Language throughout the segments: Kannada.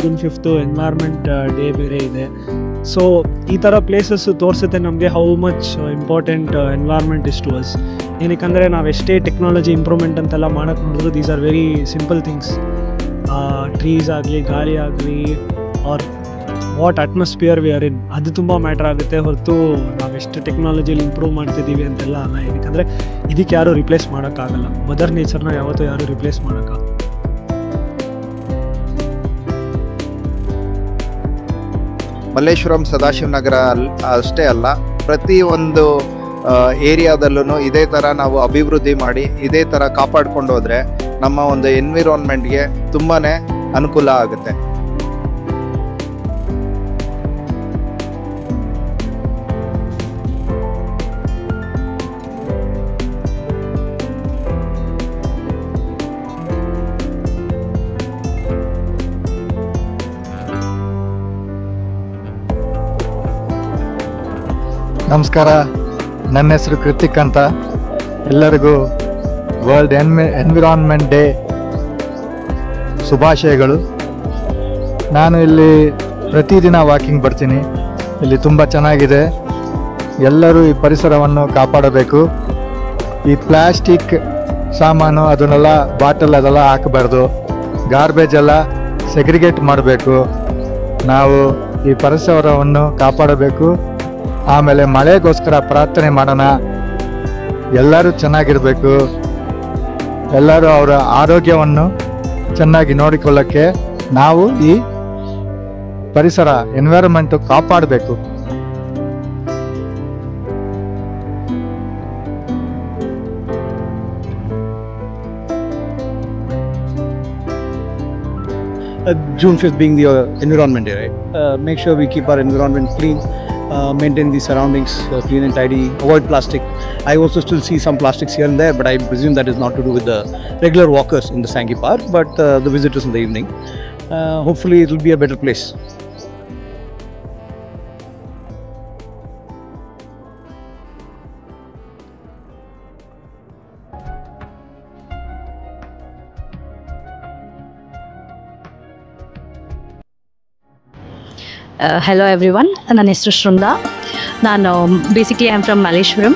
June 5th ಎನ್ವೈರ್ಮೆಂಟ್ ಡೇ ಬೇರೆ ಇದೆ. ಸೊ ಈ ಥರ ಪ್ಲೇಸಸ್ ತೋರಿಸುತ್ತೆ ನಮಗೆ how much important environment is to us. ಏನಕ್ಕಂದರೆ ನಾವು ಎಷ್ಟೇ ಟೆಕ್ನಾಲಜಿ ಇಂಪ್ರೂವ್ಮೆಂಟ್ ಅಂತೆಲ್ಲ ಮಾಡೋಕ್ಕೆ ನೋಡಿದ್ರು these are very simple things. Trees ಆಗಲಿ, ಗಾಳಿ ಆಗಲಿ, or what atmosphere we are in, ಅದು ತುಂಬ ಮ್ಯಾಟ್ರ್ ಆಗುತ್ತೆ ಹೊರತು ನಾವೆಷ್ಟು ಟೆಕ್ನಾಲಜಿಲಿ ಇಂಪ್ರೂವ್ ಮಾಡ್ತಿದ್ದೀವಿ ಅಂತೆಲ್ಲ ಅಲ್ಲ. ಏನಕ್ಕಂದರೆ ಇದಕ್ಕೆ ಯಾರೂ ರಿಪ್ಲೇಸ್ ಮಾಡೋಕ್ಕಾಗಲ್ಲ. ಮದರ್ ನೇಚರ್ನ ಯಾವತ್ತೂ ಯಾರೂ ರಿಪ್ಲೇಸ್ ಮಾಡೋಕ್ಕಾಗಲ್ಲ. ಮಲ್ಲೇಶ್ವರಂ, ಸದಾಶಿವನಗರ ಅಷ್ಟೇ ಅಲ್ಲ, ಪ್ರತಿಯೊಂದು ಏರಿಯಾದಲ್ಲೂ ಇದೇ ಥರ ನಾವು ಅಭಿವೃದ್ಧಿ ಮಾಡಿ ಇದೇ ಥರ ಕಾಪಾಡ್ಕೊಂಡು ಹೋದರೆ ನಮ್ಮ ಒಂದು ಎನ್ವಿರಾನ್ಮೆಂಟ್ಗೆ ತುಂಬಾ ಅನುಕೂಲ ಆಗುತ್ತೆ. ನಮಸ್ಕಾರ, ನನ್ನ ಹೆಸರು ಕೃತಿಕ್ ಅಂತ. ಎಲ್ಲರಿಗೂ ವರ್ಲ್ಡ್ ಎನ್ವಿರಾನ್ಮೆಂಟ್ ಡೇ ಶುಭಾಶಯಗಳು. ನಾನು ಇಲ್ಲಿ ಪ್ರತಿದಿನ ವಾಕಿಂಗ್ ಬರ್ತೀನಿ. ಇಲ್ಲಿ ತುಂಬ ಚೆನ್ನಾಗಿದೆ. ಎಲ್ಲರೂ ಈ ಪರಿಸರವನ್ನು ಕಾಪಾಡಬೇಕು. ಈ ಪ್ಲಾಸ್ಟಿಕ್ ಸಾಮಾನು ಅದನ್ನೆಲ್ಲ ಬಾಟಲ್ ಅದೆಲ್ಲ ಹಾಕಬಾರ್ದು. ಗಾರ್ಬೇಜ್ ಎಲ್ಲ ಸೆಗ್ರಿಗೇಟ್ ಮಾಡಬೇಕು. ನಾವು ಈ ಪರಿಸರವನ್ನು ಕಾಪಾಡಬೇಕು. ಆಮೇಲೆ ಮಳೆಗೋಸ್ಕರ ಪ್ರಾರ್ಥನೆ ಮಾಡೋಣ. ಎಲ್ಲರೂ ಚೆನ್ನಾಗಿರಬೇಕು. ಎಲ್ಲರೂ ಅವರ ಆರೋಗ್ಯವನ್ನು ಚೆನ್ನಾಗಿ ನೋಡಿಕೊಳ್ಳೋಕ್ಕೆ ನಾವು ಈ ಪರಿಸರ ಎನ್ವೈರನ್ಮೆಂಟು ಕಾಪಾಡಬೇಕು. June 5th being the Environment Day, right? Make sure we keep our environment clean, maintain the surroundings clean and tidy, avoid plastic. I also still see some plastics here and there, but I presume that is not to do with the regular walkers in the Sangi Park, but the visitors in the evening. Hopefully it will be a better place. Hello everyone, ನನ್ನ ಹೆಸರು ಶೃಂಗಾ. ನಾನು basically I am from Malleshwaram.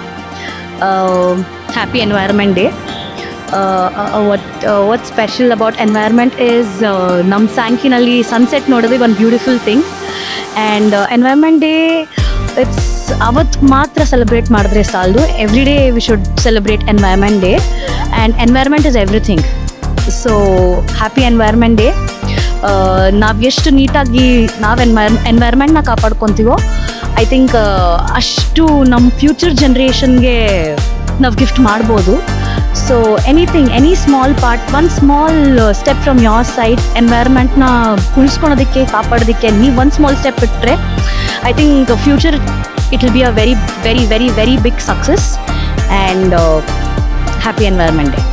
Happy environment day. What special about environment is ನಮ್ಮ ಸ್ಯಾಂಕಿನಲ್ಲಿ ಸನ್ಸೆಟ್ ನೋಡೋದೇ ಒಂದು beautiful thing. And environment day it's ಅವತ್ತು ಮಾತ್ರ ಸೆಲೆಬ್ರೇಟ್ ಮಾಡಿದ್ರೆ ಸಾಲದು. Every day we should celebrate environment day. And environment is everything. So happy environment day. ನಾವು ಎಷ್ಟು ನೀಟಾಗಿ ನಾವು ಎನ್ವೈರ್ಮೆಂಟ್ನ ಕಾಪಾಡ್ಕೊತೀವೋ ಐ ಥಿಂಕ್ ಅಷ್ಟು ನಮ್ಮ ಫ್ಯೂಚರ್ ಜನ್ರೇಷನ್ಗೆ ನಾವು ಗಿಫ್ಟ್ ಮಾಡ್ಬೋದು. So any small part, one small step from your side ಎನ್ವೈರ್ಮೆಂಟ್ನ ಉಳಿಸ್ಕೊಳೋದಕ್ಕೆ, ಕಾಪಾಡೋದಕ್ಕೆ ನೀವು ಒಂದು ಸ್ಮಾಲ್ ಸ್ಟೆಪ್ ಇಟ್ಟರೆ I think future it will be a very very very very big success. And happy environment day.